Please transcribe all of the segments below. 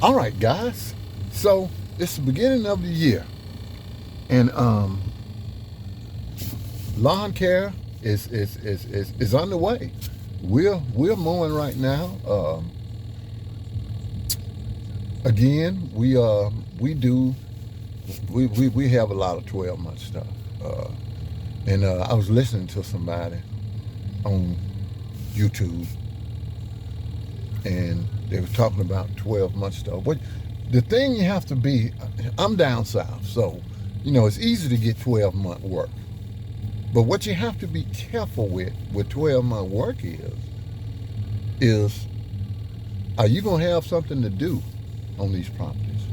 All right, guys. So it's the beginning of the year, and lawn care is underway. We're mowing right now. Again, we have a lot of 12-month stuff. Uh, and I was listening to somebody on YouTube, and they were talking about 12-month stuff. What the thing you have to be? I'm down south, so it's easy to get 12-month work. But what you have to be careful with 12-month work is are you gonna have something to do on these properties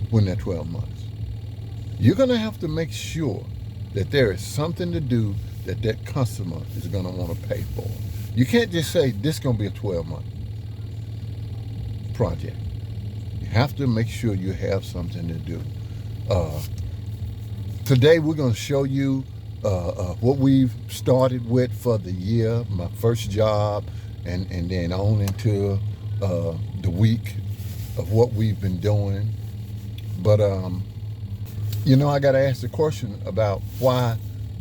when they're 12 months? You're gonna have to make sure that there is something to do that customer is gonna want to pay for. You can't just say this is gonna be a 12-month project. You have to make sure you have something to do. Uh, Today we're going to show you what we've started with for the year, my first job, and then on into the week of what we've been doing. But I got to ask the question about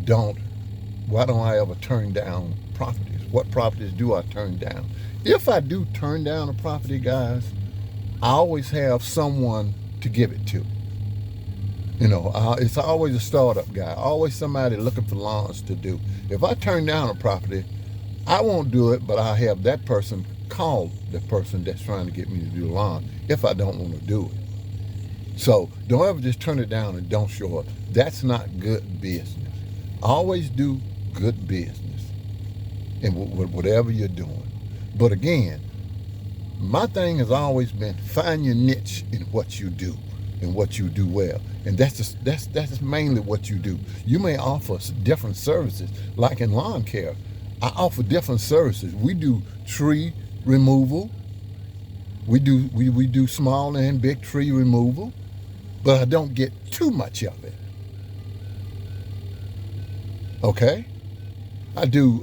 don't why don't I ever turn down properties? What properties do I turn down? If I do turn down a property, guys, I always have someone to give it to. It's always a startup guy, always somebody looking for lawns to do. If I turn down a property, I won't do it, but I'll have that person call the person that's trying to get me to do the lawn if I don't want to do it. So don't ever just turn it down and don't show up. That's not good business. Always do good business in whatever you're doing. But again, my thing has always been find your niche in what you do and what you do well, and that's mainly what you do. You may offer different services, like in lawn care. I offer different services. We do tree removal. We do small and big tree removal, but I don't get too much of it. Okay, I do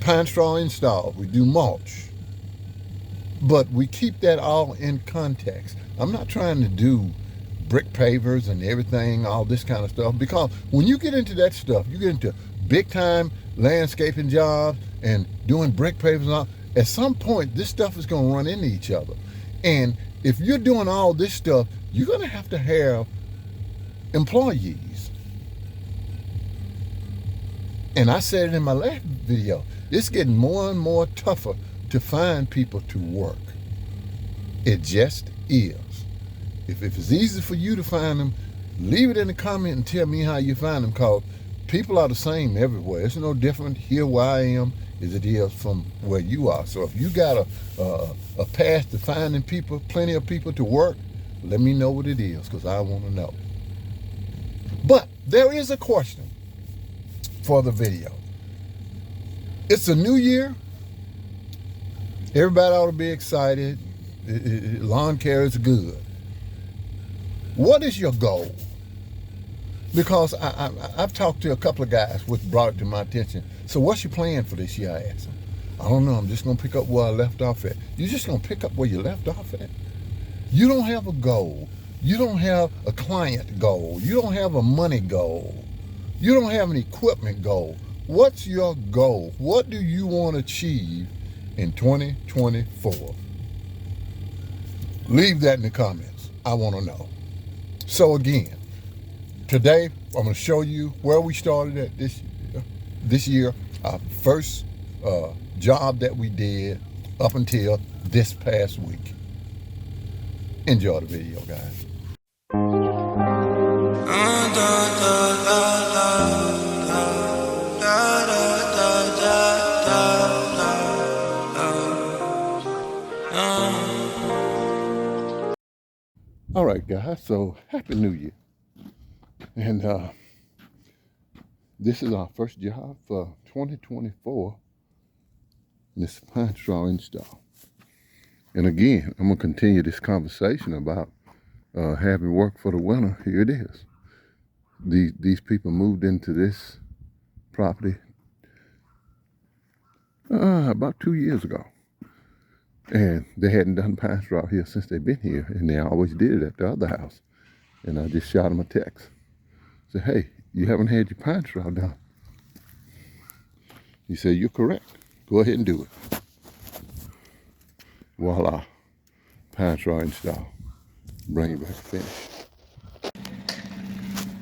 pine straw install. We do mulch. But we keep that all in context. I'm not trying to do brick pavers and everything, all this kind of stuff, because when you get into that stuff, you get into big time landscaping jobs and doing brick pavers and all. At some point, this stuff is going to run into each other. And if you're doing all this stuff, you're going to have employees. And I said it in my last video, it's getting more and more tougher to find people to work. It just is. If it's easy for you to find them, leave it in the comment and tell me how you find them, because people are the same everywhere. It's no different here where I am as it is from where you are. So if you got a path to finding people, plenty of people to work, let me know what it is, because I want to know. But there is a question for the video. It's a new year. Everybody ought to be excited. Lawn care is good. What is your goal? Because I've talked to a couple of guys, which brought it to my attention. So what's your plan for this year, I asked them. I don't know. I'm just going to pick up where I left off at. You're just going to pick up where you left off at? You don't have a goal. You don't have a client goal. You don't have a money goal. You don't have an equipment goal. What's your goal? What do you want to achieve in 2024? Leave that in the comments. I want to know. So again, today I'm going to show you where we started at this year, our first job that we did up until this past week. Enjoy the video, guys. All right, guys, so Happy New Year. And this is our first job for 2024. And this pine straw install. And again, I'm going to continue this conversation about having work for the winter. Here it is. These people moved into this property about 2 years ago. And they hadn't done pine straw here since they've been here, and they always did it at the other house. And I just shot them a text. Said, hey, you haven't had your pine straw done. He said, you're correct. Go ahead and do it. Voila, pine straw installed. Bring it back to finish.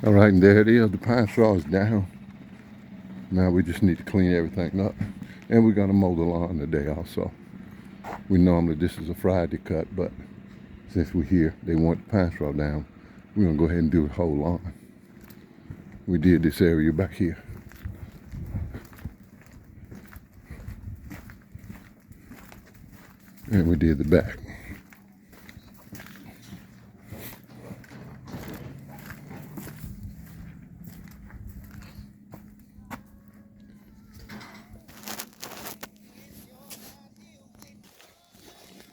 All right, and there it is. The pine straw is down. Now we just need to clean everything up. And we're gonna mow the lawn today also. We normally, this is a Friday cut, but since we're here, they want the pine straw down. We're gonna go ahead and do the whole lawn. We did this area back here. And we did the back.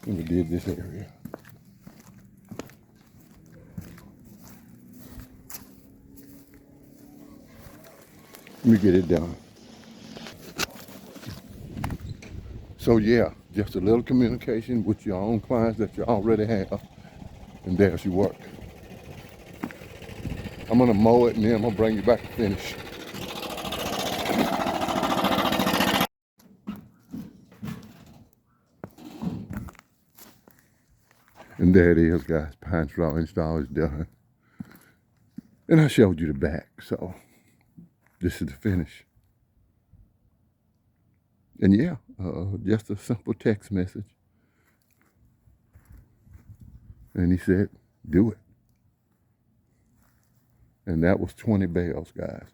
And we did this area. Let me get it done. So yeah, just a little communication with your own clients that you already have, and there's your work. I'm gonna mow it and then I'm gonna bring you back to finish. And there it is, guys. Pine straw install is done. And I showed you the back, so this is the finish. And yeah, just a simple text message. And he said, do it. And that was 20 bales, guys.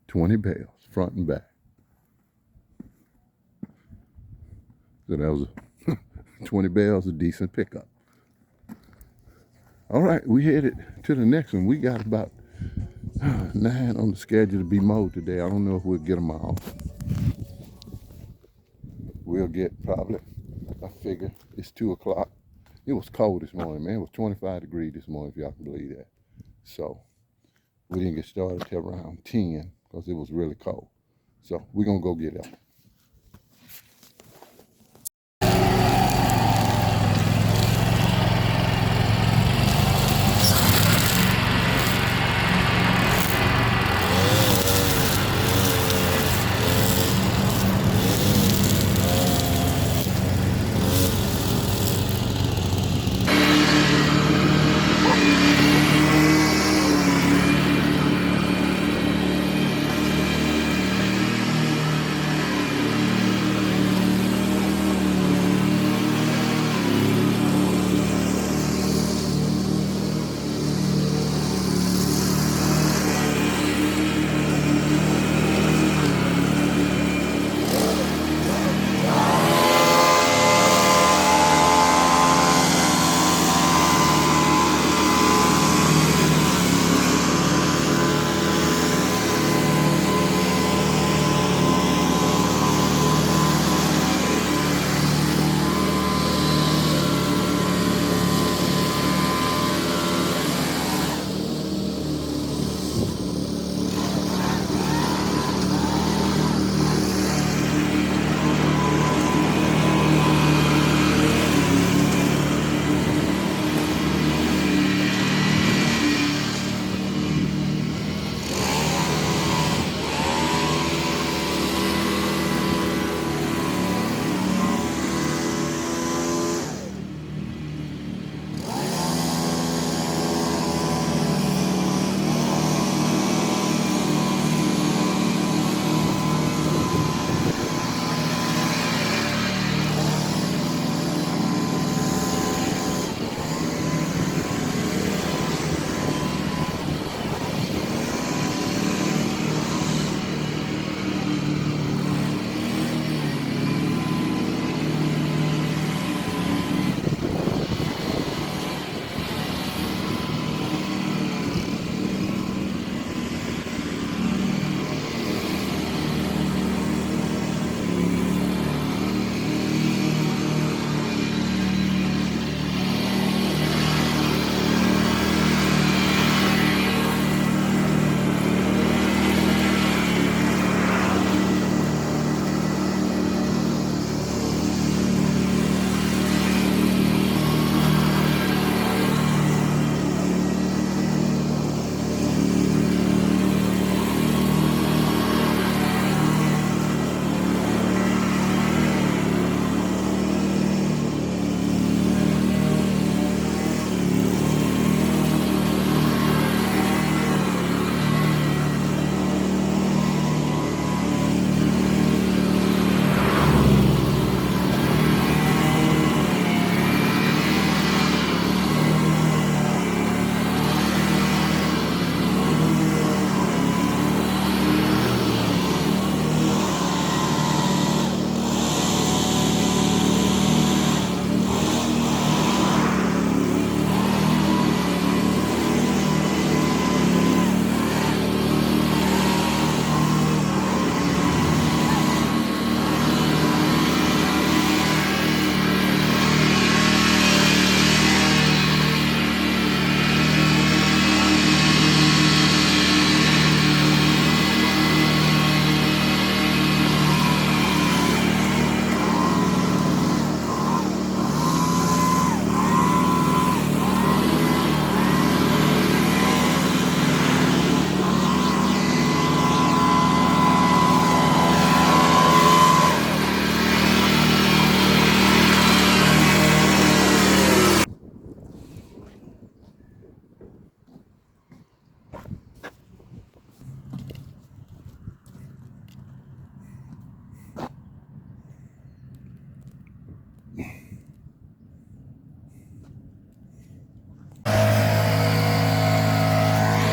20 bales, front and back. So that was 20 bales, a decent pickup. All right, we headed to the next one. We got about 9 on the schedule to be mowed today. I don't know if we'll get them all. We'll get probably, I figure it's 2 o'clock. It was cold this morning, man. It was 25 degrees this morning, if y'all can believe that. So we didn't get started till around 10 because it was really cold. So we're gonna go get it.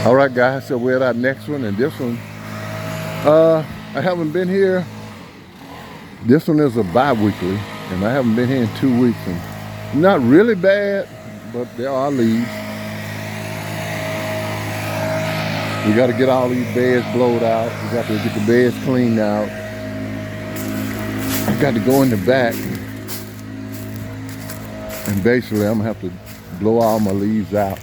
All right, guys, so we're at our next one, and this one, I haven't been here. This one is a bi-weekly, and I haven't been here in 2 weeks, and not really bad, but there are leaves. We got to get all these beds blowed out. We got to get the beds cleaned out. I got to go in the back, and basically I'm gonna have to blow all my leaves out.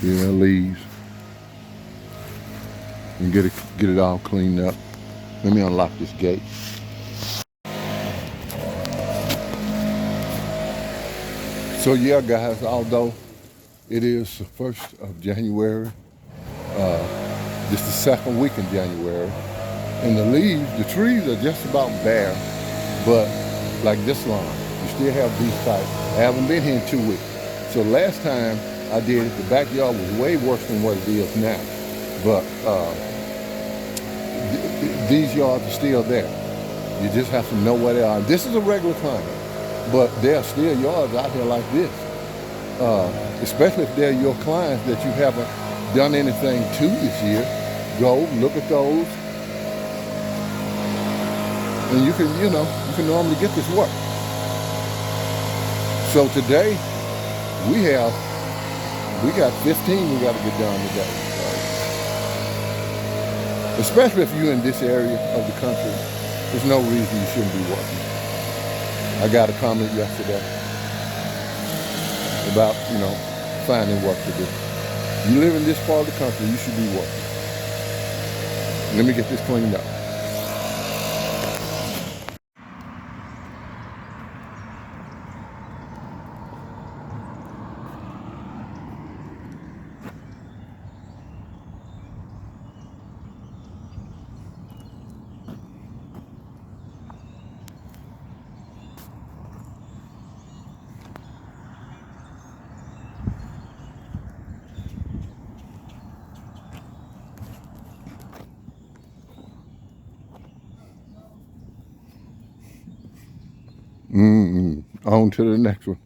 Yeah, leaves, and get it all cleaned up. Let me unlock this gate. So yeah, guys, although it is the 1st of January, this is the second week in January, and the leaves, the trees are just about bare, but like this long, you still have these types. I haven't been here in 2 weeks. So last time I did it, the backyard was way worse than what it is now. But these yards are still there. You just have to know where they are. This is a regular climate, but there are still yards out here like this. Especially if they're your clients that you haven't done anything to this year. Go look at those, and you can normally get this work. So today we got 15 we got to get done today. Especially if you're in this area of the country, there's no reason you shouldn't be working. I got a comment yesterday about, finding work to do. You live in this part of the country, you should be working. Let me get this cleaned up. On to the next one.